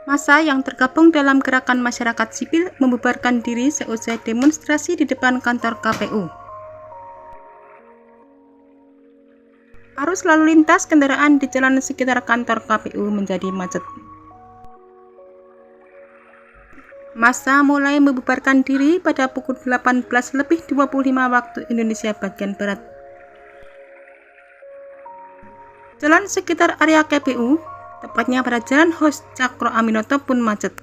Massa yang tergabung dalam gerakan masyarakat sipil membubarkan diri seusai demonstrasi di depan kantor KPU. Arus lalu lintas kendaraan di jalan sekitar kantor KPU menjadi macet. Massa mulai membubarkan diri pada pukul 18.25 waktu Indonesia bagian Barat. Jalan sekitar area KPU, tepatnya pada Jalan Hos Cakro Aminoto pun macet.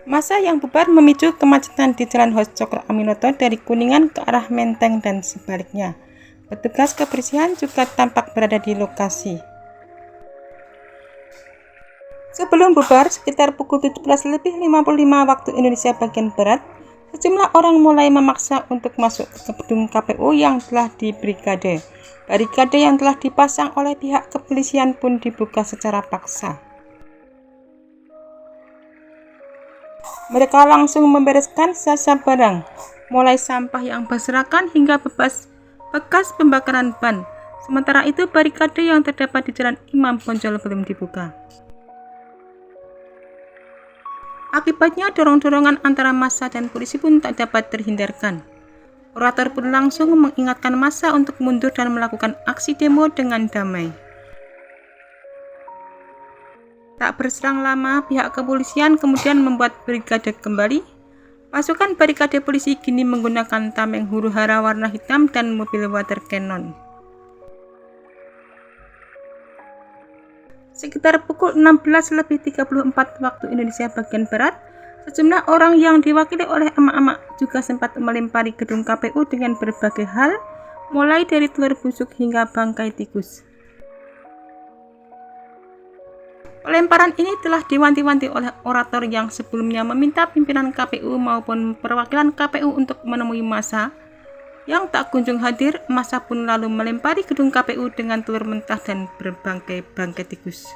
Massa yang bubar memicu kemacetan di Jalan Hos Cakro Aminoto dari Kuningan ke arah Menteng dan sebaliknya. Petugas kebersihan juga tampak berada di lokasi. Sebelum bubar, sekitar pukul 17.55 waktu Indonesia bagian Barat, sejumlah orang mulai memaksa untuk masuk ke gedung KPU yang telah dibarikade. Barikade yang telah dipasang oleh pihak kepolisian pun dibuka secara paksa. Mereka langsung membereskan sisa barang, mulai sampah yang berserakan hingga bekas pembakaran ban. Sementara itu, barikade yang terdapat di Jalan Imam Bonjol belum dibuka. Akibatnya dorong-dorongan antara massa dan polisi pun tak dapat terhindarkan. Orator pun langsung mengingatkan massa untuk mundur dan melakukan aksi demo dengan damai. Tak berselang lama, pihak kepolisian kemudian membuat barikade kembali. Pasukan barikade polisi kini menggunakan tameng huru-hara warna hitam dan mobil water cannon. Sekitar pukul 16.34 waktu Indonesia bagian Barat, sejumlah orang yang diwakili oleh emak-emak juga sempat melempari gedung KPU dengan berbagai hal, mulai dari telur busuk hingga bangkai tikus. Pelemparan ini telah diwanti-wanti oleh orator yang sebelumnya meminta pimpinan KPU maupun perwakilan KPU untuk menemui massa. Yang tak kunjung hadir, massa pun lalu melempari gedung KPU dengan telur mentah dan berbangkai-bangkai tikus.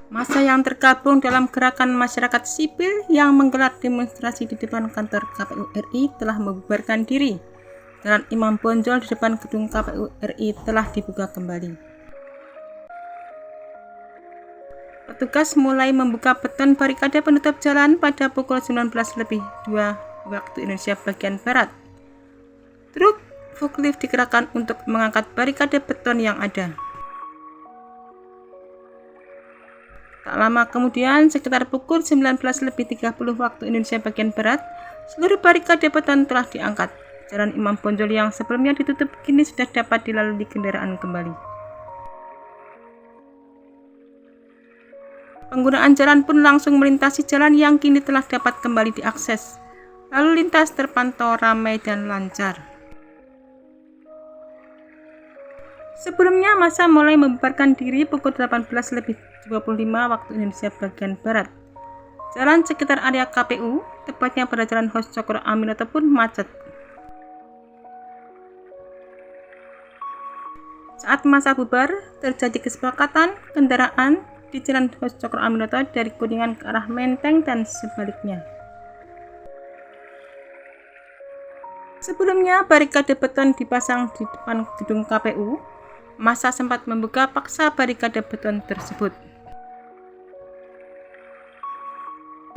Massa yang tergabung dalam gerakan masyarakat sipil yang menggelar demonstrasi di depan kantor KPU RI telah membubarkan diri. Jalan Imam Bonjol di depan gedung KPU RI telah dibuka kembali. Petugas mulai membuka beton barikade penutup jalan pada pukul 19.02 waktu Indonesia bagian Barat. Truk forklift dikerahkan untuk mengangkat barikade beton yang ada. Tak lama kemudian, sekitar pukul 19.30 waktu Indonesia bagian Barat, seluruh barikade beton telah diangkat. Jalan Imam Bonjol yang sebelumnya ditutup kini sudah dapat dilalui kendaraan kembali. Penggunaan jalan pun langsung melintasi jalan yang kini telah dapat kembali diakses. Lalu lintas terpantau ramai dan lancar. Sebelumnya, massa mulai membubarkan diri pukul 18.25 waktu Indonesia bagian Barat. Jalan sekitar area KPU, tepatnya pada Jalan Hos Cakro Aminoto pun macet. Saat massa bubar, terjadi kesepakatan kendaraan di Jalan Hos Cakro Aminoto dari Kuningan ke arah Menteng dan sebaliknya. Sebelumnya, barikade beton dipasang di depan gedung KPU. Massa sempat membuka paksa barikade beton tersebut.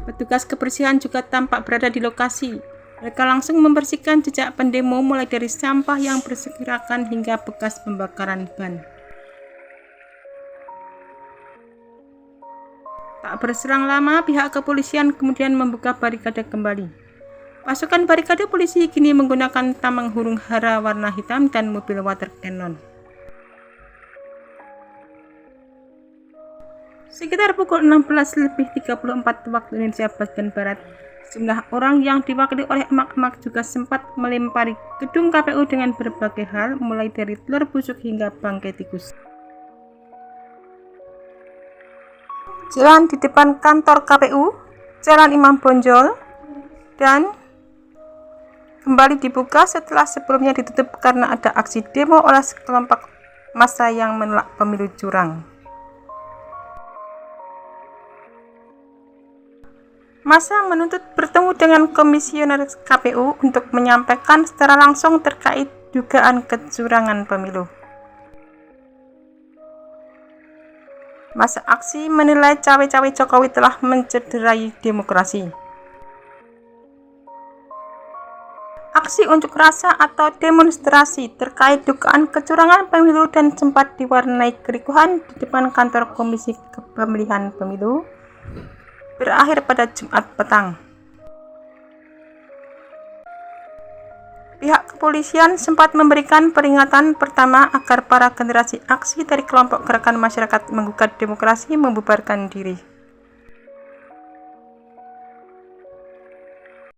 Petugas kebersihan juga tampak berada di lokasi. Mereka langsung membersihkan jejak pendemo mulai dari sampah yang berserakan hingga bekas pembakaran ban. Tak berselang lama, pihak kepolisian kemudian membuka barikade kembali. Pasukan barikade polisi kini menggunakan tameng huru-hara warna hitam dan mobil water cannon. Sekitar pukul 16.34 waktu Indonesia bagian Barat, sejumlah orang yang diwakili oleh emak-emak juga sempat melempari gedung KPU dengan berbagai hal, mulai dari telur busuk hingga bangkai tikus. Jalan di depan kantor KPU, Jalan Imam Bonjol, dan kembali dibuka setelah sebelumnya ditutup karena ada aksi demo oleh sekelompok massa yang menolak pemilu curang. Massa menuntut bertemu dengan komisioner KPU untuk menyampaikan secara langsung terkait dugaan kecurangan pemilu. Masa aksi menilai cawe-cawe Jokowi telah mencederai demokrasi. Aksi unjuk rasa atau demonstrasi terkait dugaan kecurangan pemilu dan sempat diwarnai kericuhan di depan kantor Komisi Pemilihan Pemilu berakhir pada Jumat petang. Pihak kepolisian sempat memberikan peringatan pertama agar para generasi aksi dari kelompok gerakan masyarakat menggugat demokrasi membubarkan diri.